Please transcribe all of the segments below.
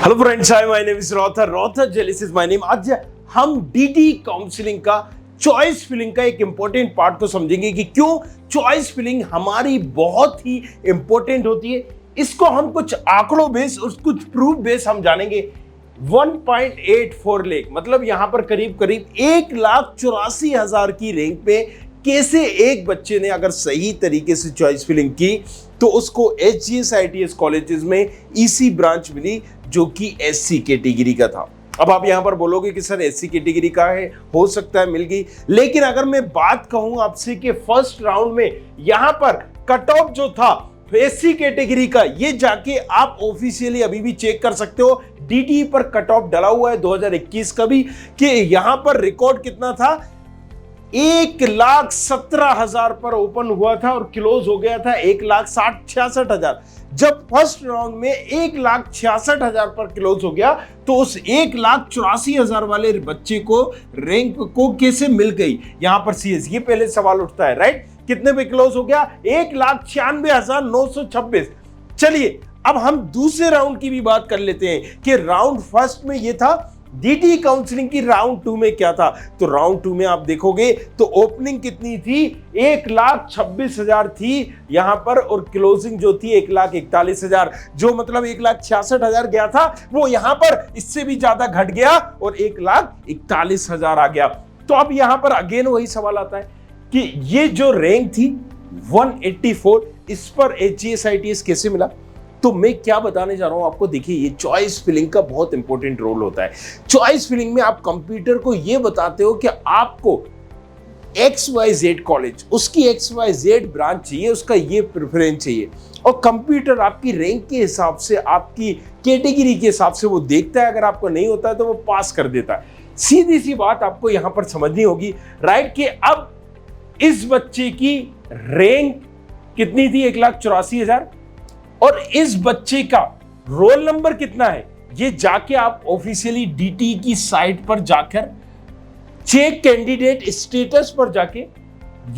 Hello friends, hi, my name is Rother Jelis is my name. आज हम DT counselling का choice filling का एक इंपॉर्टेंट पार्ट को समझेंगे कि क्यों चॉइस फिलिंग हमारी बहुत ही इंपॉर्टेंट होती है। इसको हम कुछ आंकड़ों बेस और कुछ प्रूफ बेस हम जानेंगे। 1.84 लाख मतलब यहां पर करीब 1,84,000 की रैंक पे कैसे एक बच्चे ने अगर सही तरीके से चॉइस फिलिंग की तो उसको HGS ITS कॉलेजेस में EC ब्रांच मिली जो कि SC कैटेगरी का था। अब आप यहां पर बोलोगे कि सर SC कैटेगरी का है, हो सकता है मिल गई, लेकिन अगर मैं बात कहूं आपसे कि फर्स्ट राउंड में यहां पर कट ऑफ जो था SC कैटेगरी का, ये जाके आप ऑफिशियली अभी भी चेक कर सकते हो। DTE पर कट ऑफ डला हुआ है 2021 का भी कि यहां पर रिकॉर्ड कितना था, 1,17,000 पर ओपन हुआ था और क्लोज हो गया था 1,66,000। जब फर्स्ट राउंड में 1,66,000 पर क्लोज हो गया तो उस 1,84,000 वाले बच्चे को रैंक को कैसे मिल गई, यहां पर CS, ये पहले सवाल उठता है, राइट। कितने पे क्लोज हो गया? 1,96,926। चलिए अब हम दूसरे राउंड की भी बात कर लेते हैं कि राउंड फर्स्ट में ये था डीटी काउंसलिंग की, राउंड 2 में क्या था। तो राउंड 2 में आप देखोगे तो ओपनिंग कितनी थी, 1,26,000 थी यहां पर, और क्लोजिंग जो थी 1,41,000, जो मतलब 1,66,000 गया था वो यहां पर इससे भी ज्यादा घट गया और 1,41,000 आ गया। तो अब यहां पर अगेन वही सवाल आता है कि ये जो रैंक थी 184, इस पर HGS ITS कैसे मिला। तो मैं क्या बताने जा रहा हूं आपको, देखिए ये चॉइस फिलिंग का बहुत इंपॉर्टेंट रोल होता है। चॉइस फिलिंग में आप कंप्यूटर को ये बताते हो कि आपको XYZ कॉलेज, उसकी XYZ ब्रांच चाहिए, उसका ये प्रेफरेंस चाहिए, और कंप्यूटर आपकी रैंक के हिसाब से, आपकी कैटेगरी के हिसाब से वो देखता है। अगर आपको नहीं होता है तो वो पास कर देता है। सीधी सी बात आपको यहां पर समझनी होगी, राइट, कि अब इस बच्चे की रैंक कितनी थी, 1,84,000, और इस बच्चे का रोल नंबर कितना है, ये जाके आप ऑफिशियली DTE की साइट पर जाकर चेक कैंडिडेट स्टेटस पर जाके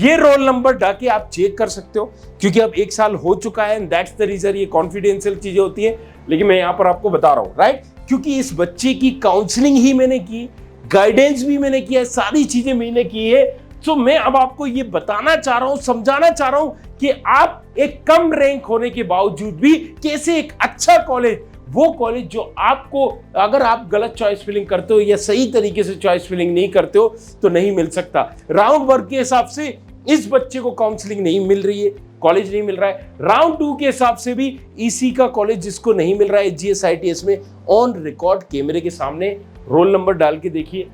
ये रोल नंबर जाके आप चेक कर सकते हो, क्योंकि अब 1 साल हो चुका है एंड दैट्स द रीजन। ये कॉन्फिडेंशियल चीजें होती है, लेकिन मैं यहां पर आपको बता रहा हूं, राइट, क्योंकि इस बच्चे की काउंसलिंग ही मैंने की, गाइडेंस भी मैंने किया, सारी चीजें मैंने की है। तो मैं अब आपको ये बताना चाह रहा हूं, समझाना चाह रहा हूं कि आप एक कम रैंक होने के बावजूद भी कैसे एक अच्छा कॉलेज, वो कॉलेज जो आपको, अगर आप गलत चॉइस फिलिंग करते हो या सही तरीके से चॉइस फिलिंग नहीं करते हो तो नहीं मिल सकता। राउंड 1 के हिसाब से इस बच्चे को काउंसलिंग नहीं मिल रही है, कॉलेज नहीं मिल रहा है। राउंड 2 के हिसाब से भी EC का कॉलेज जिसको नहीं मिल रहा है HGS ITS में, ऑन रिकॉर्ड कैमरे के सामने रोल नंबर डाल के देखिए,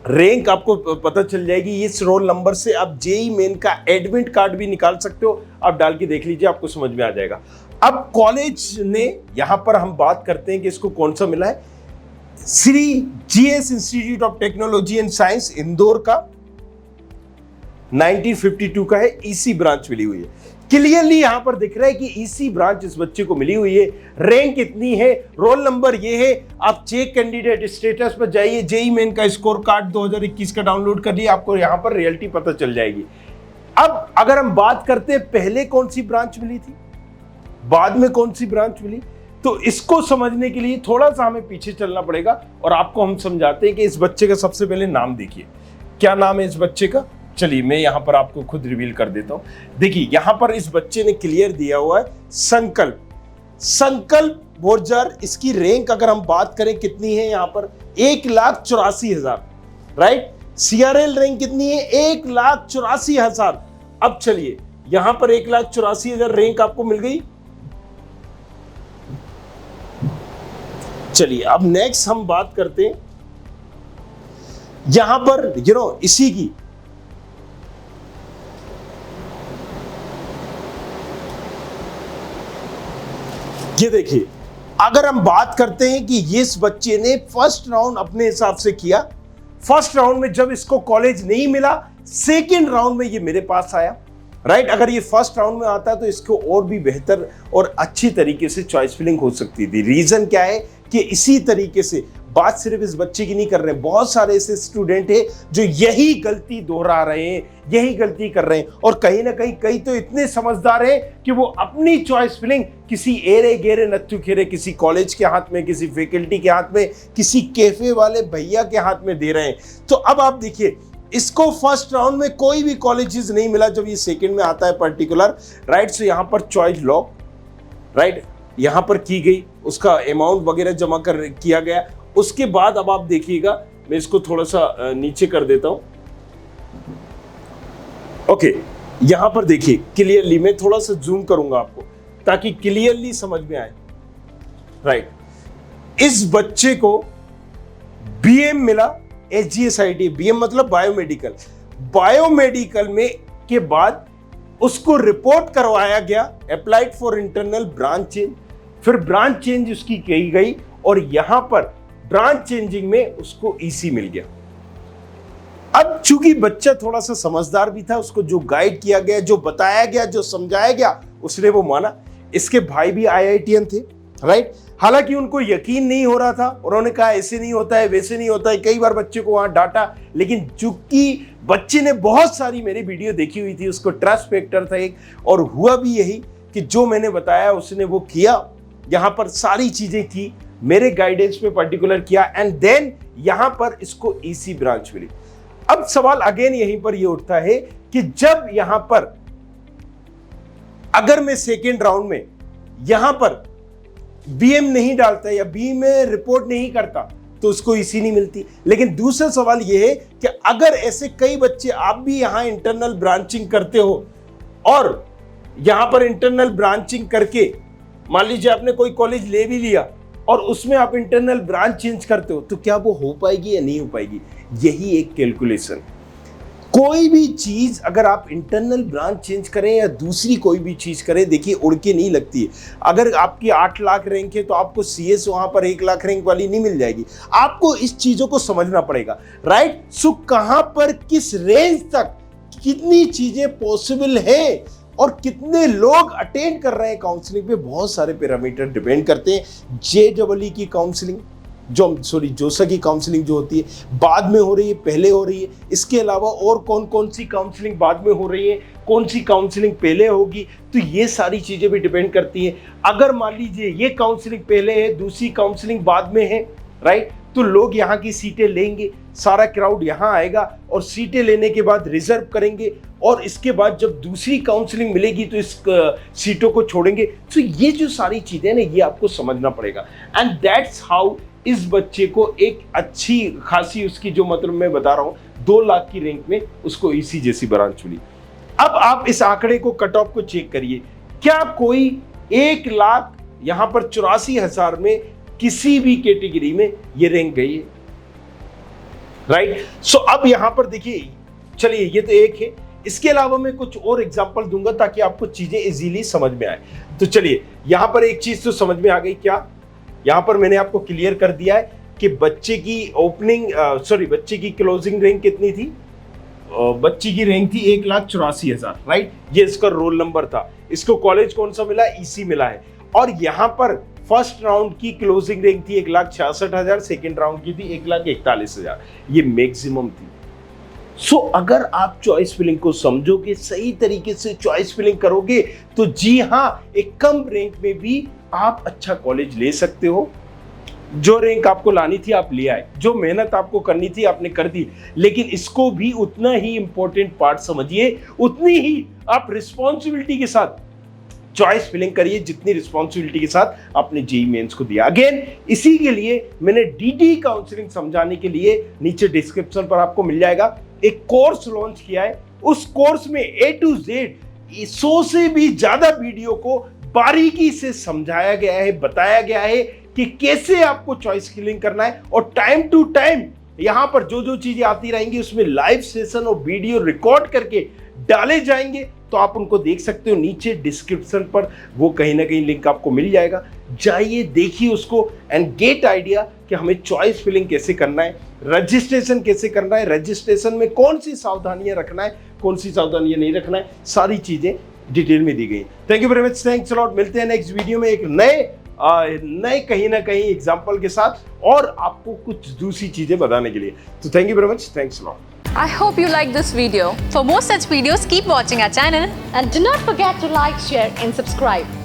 रैंक आपको पता चल जाएगी। इस रोल नंबर से आप JEE मेन का एडमिट कार्ड भी निकाल सकते हो, आप डाल के देख लीजिए, आपको समझ में आ जाएगा। अब कॉलेज ने, यहां पर हम बात करते हैं कि इसको कौन सा मिला है, Shri GS institute of technology and science Indore का 1952 का है, EC ब्रांच मिली हुई है। क्लियरली यहां पर दिख रहा है कि EC ब्रांच इस बच्चे को मिली हुई है। रैंक कितनी है, रोल नंबर ये है। आप चेक कैंडिडेट स्टेटस पर जाइए, JEE मेन का स्कोर कार्ड 2021 का डाउनलोड कर लिए, आपको यहां पर रियलिटी पता चल जाएगी। अब अगर हम बात करते हैं पहले कौन सी ब्रांच मिली थी, बाद में कौन सी ब्रांच मिली, तो इसको समझने के लिए थोड़ा सा हमें पीछे चलना पड़ेगा और आपको हम समझाते हैं कि इस बच्चे का सबसे पहले नाम देखिए। क्या नाम है इस बच्चे का, चलिए मैं यहां पर आपको खुद रिवील कर देता हूं। देखिए यहां पर इस बच्चे ने क्लियर दिया हुआ है संकल्प बोरजर। इसकी रैंक अगर हम बात करें कितनी है, यहां पर 1,84,000, राइट। CRL रैंक कितनी है, 1,84,000। अब चलिए यहां पर 1,84,000 रैंक आपको मिल गई। चलिए अब नेक्स्ट हम बात करते हैं यहां पर इसी की, ये देखिए, अगर हम बात करते हैं कि ये इस बच्चे ने फर्स्ट राउंड अपने हिसाब से किया, फर्स्ट राउंड में जब इसको कॉलेज नहीं मिला, सेकंड राउंड में ये मेरे पास आया, राइट। अगर ये फर्स्ट राउंड में आता है तो इसको और भी बेहतर और अच्छी तरीके से चॉइस फिलिंग हो सकती थी। रीजन क्या है कि इसी तरीके से बात सिर्फ इस बच्चे की नहीं कर रहे हैं, बहुत सारे ऐसे स्टूडेंट हैं जो यही गलती दोहरा रहे हैं, यही गलती कर रहे हैं। और कहीं ना कहीं कई तो इतने समझदार हैं कि वो अपनी चॉइस फिलिंग किसी एरे गेरे नत्थु खेरे, किसी कॉलेज के हाथ में, किसी फैकल्टी के हाथ में, किसी कैफे वाले भैया के हाथ में दे रहे हैं। तो अब आप देखिए, इसको फर्स्ट राउंड में कोई भी कॉलेजेस नहीं मिला, जब ये सेकंड में आता है पर्टिकुलर, राइट। सो यहां पर चॉइस लॉक, राइट, यहां पर की गई, उसका अमाउंट वगैरह जमा कर किया गया। उसके बाद अब आप देखिएगा, मैं इसको थोड़ा सा नीचे कर देता हूं। ओके, यहां पर देखिए क्लियरली, मैं थोड़ा सा जूम करूंगा आपको ताकि क्लियरली समझ में आए, राइट। इस बच्चे को बीएम मिला, SGSIT, बीएम मतलब बायोमेडिकल। बायोमेडिकल में के बाद उसको रिपोर्ट करवाया गया applied for internal branch change, फिर ब्रांच चेंज उसकी की गई और यहां पर ब्रांच चेंजिंग में उसको EC मिल गया। अब चूंकि बच्चा थोड़ा सा समझदार भी था, उसको जो गाइड किया गया, जो बताया गया, जो समझाया गया, उसने वो माना। इसके भाई भी IITian थे, राइट। हालांकि उनको यकीन नहीं हो रहा था, उन्होंने कहा ऐसे नहीं होता है, वैसे नहीं होता है, कई बार बच्चे को वहां डांटा, लेकिन चूंकि बच्चे ने बहुत सारी मेरी वीडियो देखी हुई थी, उसको ट्रस्ट फैक्टर था एक, और हुआ भी यही कि जो मैंने बताया उसने वो किया, यहां पर सारी चीजें की, मेरे गाइडेंस पे पर्टिकुलर किया, एंड देन यहां पर इसको EC ब्रांच मिली। अब सवाल अगेन यहीं पर ये उठता है कि जब यहां पर अगर मैं सेकेंड राउंड में यहां पर BM नहीं डालता या बी में रिपोर्ट नहीं करता तो उसको EC नहीं मिलती। लेकिन दूसरा सवाल यह है कि अगर ऐसे कई बच्चे, आप भी यहां इंटरनल ब्रांचिंग करते हो और यहां पर इंटरनल ब्रांचिंग करके मान लीजिए आपने कोई कॉलेज ले भी लिया और उसमें आप इंटरनल ब्रांच चेंज करते हो, तो क्या वो हो पाएगी या नहीं हो पाएगी? यही एक कैलकुलेशन। कोई भी चीज अगर आप इंटरनल ब्रांच चेंज करें या दूसरी कोई भी चीज करें, देखिए उड़ के नहीं लगती है। अगर आपकी 8 लाख रैंक है तो आपको CS वहां पर 1 लाख रैंक वाली नहीं मिल जाएगी। आपको इस चीजों को समझना पड़ेगा, राइट। सो कहां पर किस रेंज तक कितनी चीजें पॉसिबल है और कितने लोग अटेंड कर रहे हैं काउंसलिंग पे, बहुत सारे पैरामीटर डिपेंड करते हैं। JEE की काउंसलिंग जोसा की काउंसलिंग जो होती है बाद में हो रही है, पहले हो रही है, इसके अलावा और कौन कौन सी काउंसलिंग बाद में हो रही है, कौन सी काउंसलिंग पहले होगी, तो ये सारी चीजें भी डिपेंड करती हैं। अगर मान लीजिए ये काउंसलिंग पहले है, दूसरी काउंसलिंग बाद में है, राइट, तो लोग यहाँ की सीटें लेंगे, सारा क्राउड यहाँ आएगा और सीटें लेने के बाद रिजर्व करेंगे और इसके बाद जब दूसरी काउंसलिंग मिलेगी तो इस सीटों को छोड़ेंगे। तो ये जो सारी चीजें ना, ये आपको समझना पड़ेगा। एंड दैट्स हाउ इस बच्चे को एक अच्छी खासी, उसकी जो मतलब मैं बता रहा हूं 2 लाख की रैंक में उसको EC जैसी ब्रांच मिली। अब आप इस आंकड़े को, कट ऑफ को चेक करिए, क्या कोई 1 लाख यहां पर 84,000 में किसी भी कैटेगरी में ये रैंक गई है, राइट। सो अब यहां पर देखिए, चलिए ये तो एक है, इसके अलावा मैं कुछ और एग्जांपल दूंगा ताकि आपको चीजें इजीली समझ में आए। तो चलिए यहां पर एक चीज तो समझ में आ गई, क्या यहां पर मैंने आपको क्लियर कर दिया है कि बच्चे की बच्चे की क्लोजिंग रैंक कितनी थी। बच्ची की रैंक थी 1,84,000, राइट। ये इसका रोल नंबर था। इसको कॉलेज कौन सा मिला? EC मिला है। और यहां पर फर्स्ट राउंड की क्लोजिंग रैंक थी 1,66,000, सेकेंड राउंड की थी 1,41,000। ये मैक्सिमम थी। सो अगर आप चॉइस फिलिंग को समझोगे, सही तरीके से चॉइस फिलिंग करोगे, तो जी हां, एक कम रैंक में भी आप अच्छा कॉलेज ले सकते हो। जो रैंक आपको लानी थी आप ले आए, जो मेहनत आपको करनी थी आपने कर दी। लेकिन इसको भी उतना ही इंपॉर्टेंट पार्ट समझिए, उतनी ही आप रिस्पॉन्सिबिलिटी के साथ चॉइस फिलिंग करिए जितनी रिस्पॉन्सिबिलिटी के साथ आपने JEE मेंस को दिया। अगेन इसी के लिए मैंने DT काउंसलिंग समझाने के लिए नीचे डिस्क्रिप्शन पर आपको मिल जाएगा, एक कोर्स लॉन्च किया है। उस कोर्स में A to Z 100 से भी ज्यादा वीडियो को बारीकी से समझाया गया है, बताया गया है कि कैसे आपको चॉइस फिलिंग करना है। और टाइम टू टाइम यहां पर जो जो चीजें आती रहेंगी उसमें लाइव सेशन और वीडियो रिकॉर्ड करके डाले जाएंगे, तो आप उनको देख सकते हो। नीचे डिस्क्रिप्शन पर वो कहीं ना कहीं लिंक आपको मिल जाएगा, जाइए देखिए उसको एंड गेट आइडिया कि हमें चॉइस फिलिंग कैसे करना है, रजिस्ट्रेशन कैसे करना है, रजिस्ट्रेशन में कौन सी सावधानियां रखना है, कौन सी सावधानियां नहीं रखना है, सारी चीजें डिटेल में दी गई। Thank you very much, thanks a lot. मिलते हैं नेक्स्ट वीडियो में एक नए नए कहीं ना कहीं एग्जाम्पल के साथ और आपको कुछ दूसरी चीजें बताने के लिए। तो thank you very much, thanks lot. I hope you like this video. For more such videos, keep watching our channel. And do not forget to like, share and subscribe.